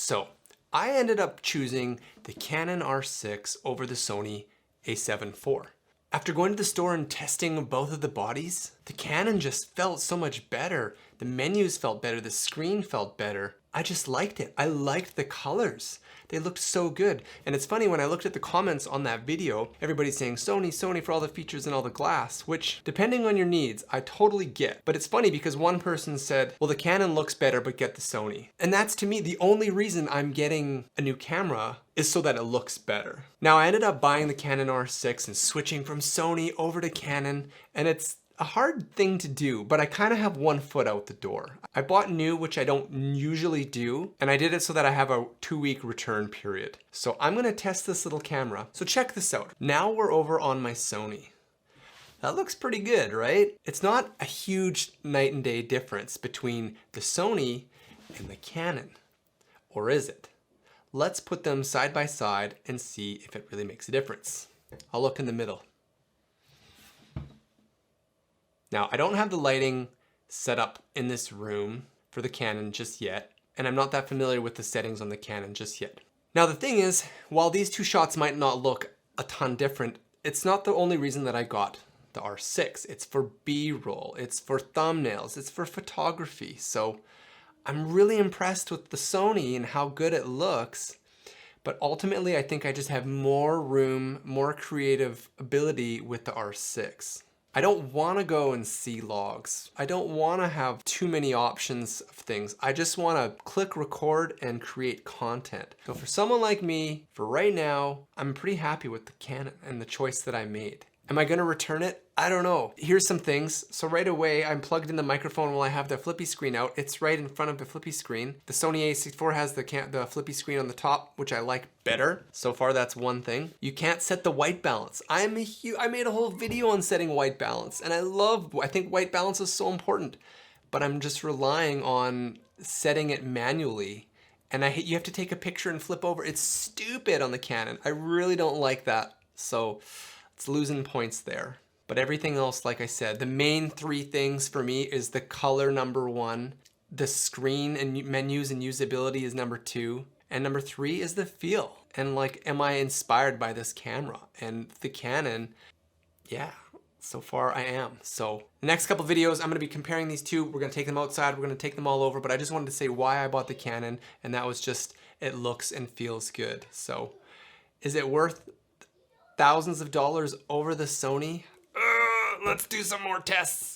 So I ended up choosing the Canon R6 over the Sony A7 IV. After going to the store and testing both of the bodies, the Canon just felt so much better. The menus felt better, the screen felt better. I just liked it. I liked the colors. They looked so good. And it's funny, when I looked at the comments on that video, everybody's saying Sony, Sony for all the features and all the glass, which depending on your needs, I totally get. But it's funny because one person said, well, the Canon looks better, but get the Sony. And that's, to me, the only reason I'm getting a new camera is so that it looks better. Now, I ended up buying the Canon R6 and switching from Sony over to Canon, and it's a hard thing to do, but I kind of have one foot out the door. I bought new, which I don't usually do, and I did it so that I have a 2-week return period. So I'm gonna test this little camera. So check this out. Now we're over on my Sony. That looks pretty good, right? It's not a huge night and day difference between the Sony and the Canon, or is it? Let's put them side by side and see if it really makes a difference. I'll look in the middle. Now, I don't have the lighting set up in this room for the Canon just yet, and I'm not that familiar with the settings on the Canon just yet. Now, the thing is, while these two shots might not look a ton different, it's not the only reason that I got the R6. It's for B-roll, it's for thumbnails, it's for photography. So I'm really impressed with the Sony and how good it looks, but ultimately I think I just have more room, more creative ability with the R6. I don't want to go and see logs. I don't want to have too many options of things. I just want to click record and create content. So for someone like me, for right now, I'm pretty happy with the Canon and the choice that I made. Am I going to return it? I don't know. Here's some things. So right away, I'm plugged in the microphone while I have the flippy screen out. It's right in front of the flippy screen. The Sony A7iv has the flippy screen on the top, which I like better. So far, that's one thing. You can't set the white balance. I made a whole video on setting white balance, and I think white balance is so important, but I'm just relying on setting it manually. And you have to take a picture and flip over. It's stupid on the Canon. I really don't like that. So it's losing points there. But everything else, like I said, the main 3 things for me is the color, number 1, the screen and menus and usability is number 2, and number 3 is the feel. And like, am I inspired by this camera? And the Canon, yeah, so far I am. So the next couple videos, I'm gonna be comparing these two. We're gonna take them outside, we're gonna take them all over, but I just wanted to say why I bought the Canon, and that was just, it looks and feels good. So is it worth thousands of dollars over the Sony? Let's do some more tests.